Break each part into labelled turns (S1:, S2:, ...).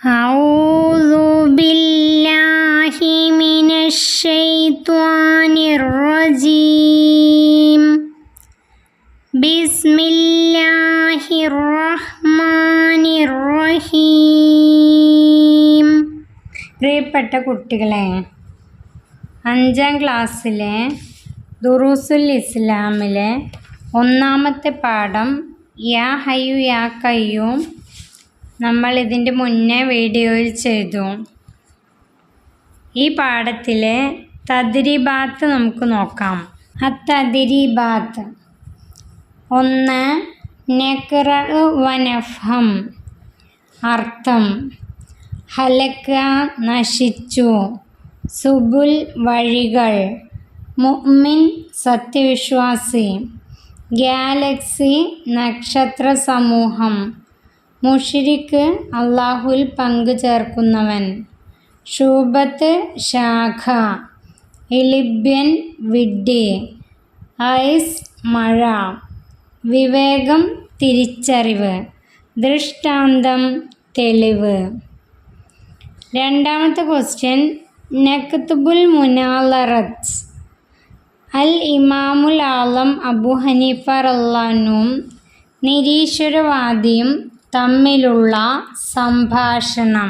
S1: أعوذ بالله من الشيطان الرجيم بسم الله الرحمن الرحيم. പ്രിയപ്പെട്ട കുട്ടികളെ, 5ാം ക്ലാസ്സിലെ ദുറൂസുൽ ഇസ്ലാമിലെ 1ാമത്തെ പാഠം യാ ഹയ്യു യാ ഖയ്യൂം നമ്മൾ ഇതിൻ്റെ മുന്നേ വീഡിയോയിൽ ചെയ്തു. ഈ പാഠത്തിലെ തദ്രീബാത്ത് നമുക്ക് നോക്കാം. അത്തദ്രീബാത്ത്: 1. നഖ്റ വനഫ്ഹം. അർത്ഥം: ഹലക നശിച്ചു, സുബുൽ വഴികൾ, മുഅ്മിൻ സത്യവിശ്വാസി, ഗാലക്സി നക്ഷത്ര സമൂഹം, മുശ്രിക്ക് അള്ളാഹുവിൽ പങ്കു ചേർക്കുന്നവൻ, ശൂബത്ത് ശാഖ, ഇലിബ്യൻ വിഡ്ഢി, ഐസ് മഴ, വിവേകം തിരിച്ചറിവ്, ദൃഷ്ടാന്തം തെളിവ്. 2ാമത്തെ ക്വസ്റ്റ്യൻ നക്തുബുൽ മുനാലറത്ത്. അൽ ഇമാമുൽ ആളം അബു ഹനീഫ റളിയല്ലാഹുവും നിരീശ്വരവാദിയും തമ്മിലുള്ള സംഭാഷണം.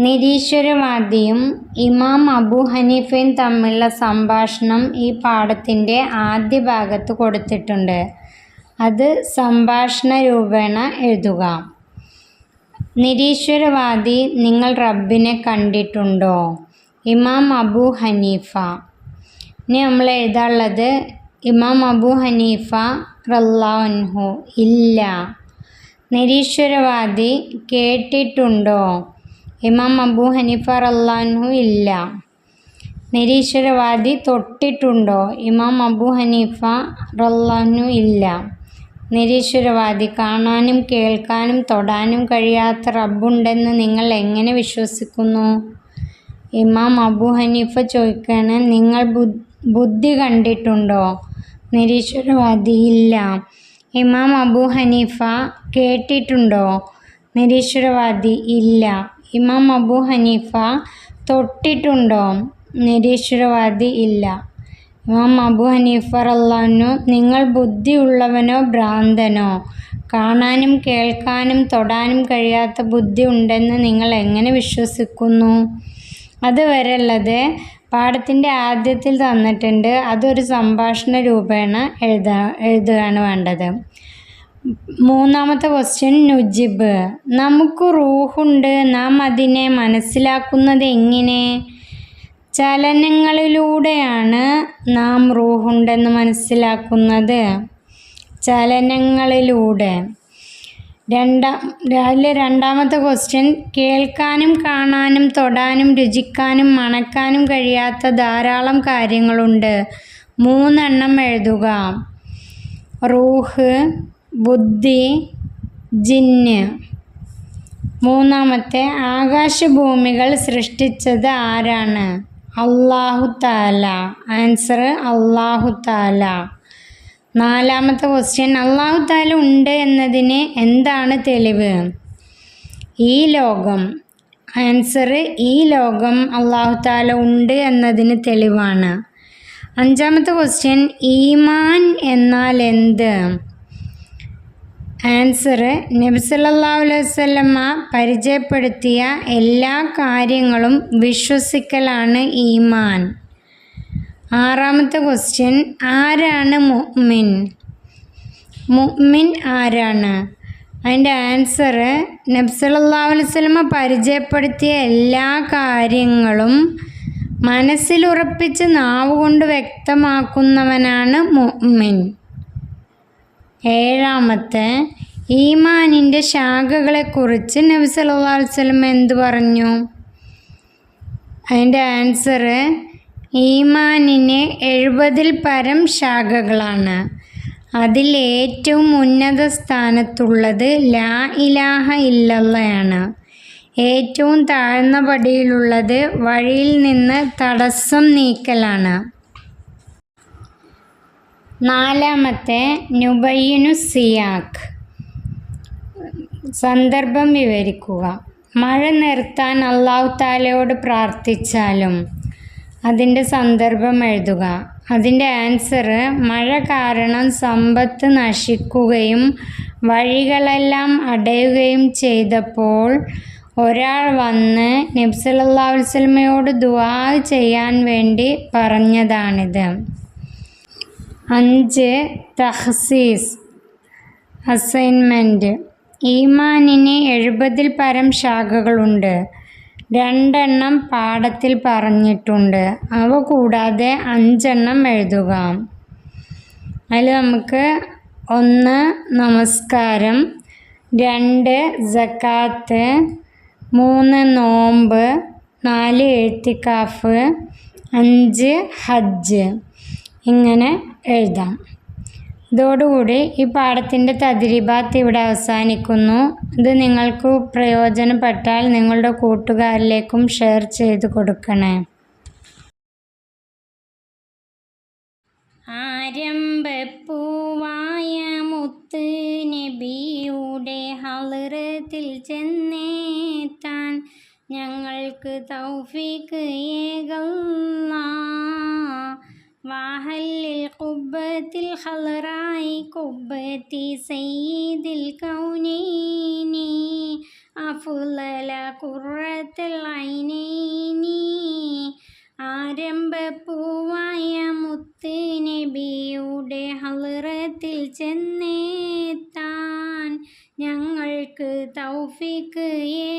S1: നിരീശ്വരവാദിയും ഇമാം അബു ഹനീഫയും തമ്മിലുള്ള സംഭാഷണം ഈ പാഠത്തിൻ്റെ ആദ്യ ഭാഗത്ത് കൊടുത്തിട്ടുണ്ട്. അത് സംഭാഷണ രൂപേണ എഴുതുക. നിരീശ്വരവാദി: നിങ്ങൾ റബ്ബിനെ കണ്ടിട്ടുണ്ടോ? ഇമാം അബു ഹനീഫ. ഇനി നമ്മൾ എഴുതാനുള്ളത് ഇമാം അബു ഹനീഫ റളിയല്ലാഹു അൻഹു: ഇല്ല. നിരീശ്വരവാദി: കേട്ടിട്ടുണ്ടോ? ഇമാം അബു ഹനീഫ റളിയല്ലാഹു അൻഹു: ഇല്ല. നിരീശ്വരവാദി: തൊട്ടിട്ടുണ്ടോ? ഇമാം അബു ഹനീഫ റളിയല്ലാഹു അൻഹു: ഇല്ല. നിരീശ്വരവാദി: കാണാനും കേൾക്കാനും തൊടാനും കഴിയാത്ത റബ്ബുണ്ടെന്ന് നിങ്ങൾ എങ്ങനെ വിശ്വസിക്കുന്നു? ഇമാം അബു ഹനീഫ ചോദിക്കുകയാണ്, നിങ്ങൾ ബുദ്ധി കണ്ടിട്ടുണ്ടോ? നിരീശ്വരവാദി: ഇല്ല. ഇമാം അബു ഹനീഫ: കേട്ടിട്ടുണ്ടോ? നിരീശ്വരവാദി: ഇല്ല. ഇമാം അബു ഹനീഫ: തൊട്ടിട്ടുണ്ടോ? നിരീശ്വരവാദി: ഇല്ല. ഇമാം അബു ഹനീഫ റളിയല്ലാഹു അൻഹു: നിങ്ങൾ ബുദ്ധിയുള്ളവനോ ഭ്രാന്തനോ? കാണാനും കേൾക്കാനും തൊടാനും കഴിയാത്ത ബുദ്ധി ഉണ്ടെന്ന് നിങ്ങൾ എങ്ങനെ വിശ്വസിക്കുന്നു? അതുവരെ ഉള്ളത് പാഠത്തിൻ്റെ ആദ്യത്തിൽ തന്നിട്ടുണ്ട്. അതൊരു സംഭാഷണ രൂപേണ എഴുതുകയാണ് വേണ്ടത്. 3ാമത്തെ ക്വസ്റ്റ്യൻ നുജിബ്. നമുക്ക് റൂഹുണ്ട്, നാം അതിനെ മനസ്സിലാക്കുന്നത് എങ്ങനെ? ചലനങ്ങളിലൂടെയാണ് നാം റൂഹുണ്ടെന്ന് മനസ്സിലാക്കുന്നത്. ചലനങ്ങളിലൂടെ. 2ാമത്തെ ക്വസ്റ്റ്യൻ കേൾക്കാനും കാണാനും തൊടാനും രുചിക്കാനും മണക്കാനും കഴിയാത്ത ധാരാളം കാര്യങ്ങളുണ്ട്. 3 എണ്ണം എഴുതുക. റൂഹ്, ബുദ്ധി, ജിന്ന്. 3ാമത്തെ ആകാശഭൂമികൾ സൃഷ്ടിച്ചത് ആരാണ്? അല്ലാഹു തആല. ആൻസർ അല്ലാഹു തആല. 4ാമത്തെ ക്വസ്റ്റ്യൻ അല്ലാഹു തആല ഉണ്ട് എന്നതിന് എന്താണ് തെളിവ്? ഈ ലോകം. ആൻസർ ഈ ലോകം അല്ലാഹു തആല ഉണ്ട് എന്നതിന് തെളിവാണ്. 5ാമത്തെ ക്വസ്റ്റ്യൻ ഈമാൻ എന്നാൽ എന്ത്? ആൻസർ നബി സല്ലല്ലാഹു അലൈഹി വസല്ലമ പരിചയപ്പെടുത്തിയ എല്ലാ കാര്യങ്ങളും വിശ്വസിക്കലാണ് ഈമാൻ. 6ാമത്തെ ക്വസ്റ്റ്യൻ ആരാണ് മുഅ്മിൻ? മുഅ്മിൻ ആരാണ്? അതിൻ്റെ ആൻസർ നബി സല്ലല്ലാഹു അലൈഹി വസല്ലമ പരിചയപ്പെടുത്തിയ എല്ലാ കാര്യങ്ങളും മനസ്സിലുറപ്പിച്ച് നാവുകൊണ്ട് വ്യക്തമാക്കുന്നവനാണ് മുഅ്മിൻ. 7ാമത്തെ ഈമാനിൻ്റെ ശാഖകളെക്കുറിച്ച് നബി സല്ലല്ലാഹു അലൈഹി വസല്ലമ എന്തു പറഞ്ഞു? അതിൻ്റെ ആൻസർ ഈമാനിന് 70-ൽ പരം ശാഖകളാണ്. അതിൽ ഏറ്റവും ഉന്നത സ്ഥാനത്തുള്ളത് ലാ ഇലാഹ ഇല്ലല്ലാഹ്. ഏറ്റവും താഴ്ന്ന പടിയിലുള്ളത് വഴിയിൽ നിന്ന് തടസ്സം നീക്കലാണ്. 4ാമത്തെ നുബയ്യിനു സിയാഖ്. സന്ദർഭം വിവരിക്കുക. മഴ നിർത്താൻ അല്ലാഹു തആലയോട് പ്രാർത്ഥിച്ചാലും അതിൻ്റെ സന്ദർഭം എഴുതുക. അതിൻ്റെ ആൻസർ, മഴ കാരണം സമ്പത്ത് നശിക്കുകയും വഴികളെല്ലാം അടയുകയും ചെയ്തപ്പോൾ ഒരാൾ വന്ന് നബി സല്ലല്ലാഹു അലൈഹി വസല്ലമയോട് ദുആ ചെയ്യാൻ വേണ്ടി പറഞ്ഞതാണിത്. 5. തഖ്സീസ് അസൈൻമെൻറ്റ്. ഈമാനിന് 70-ൽ പരം ശാഖകളുണ്ട്. 2 എണ്ണം പാഠത്തിൽ പറഞ്ഞിട്ടുണ്ട്. അവ കൂടാതെ 5 എണ്ണം എഴുതുക. അതിൽ നമുക്ക് 1 നമസ്കാരം, 2 സക്കാത്ത്, 3 നോമ്പ്, 4 എഴുത്തിക്കാഫ്, 5 ഹജ്ജ് ഇങ്ങനെ എഴുതാം. ഇതോടുകൂടി ഈ പാഠത്തിൻ്റെ തദ്രീബാത്ത് ഇവിടെ അവസാനിക്കുന്നു. ഇത് നിങ്ങൾക്ക് പ്രയോജനപ്പെട്ടാൽ നിങ്ങളുടെ കൂട്ടുകാരിലേക്കും ഷെയർ ചെയ്ത് കൊടുക്കണേ. ആരംഭപ്പൂവായ മുത്ത് നബിയുടെ ഹളറത്തിൽ ചെന്നെത്താൻ ഞങ്ങൾക്ക് തൗഫീഖ് ഏകല്ലാ. വാഹല്ലിൽ ഖുബ്ബത്തിൽ ഖളറായി ഖുബ്ബത്തി സയ്യിദിൽ കൗനൈനി അഫ്ളല ഖുർറത്തുൽ ഐനൈനി. ആരംഭപ്പൂവായ മുത്ത് നബിയുടെ ഹളറത്തിൽ ചെന്നെത്താൻ ഞങ്ങൾക്ക് തൗഫീഖ്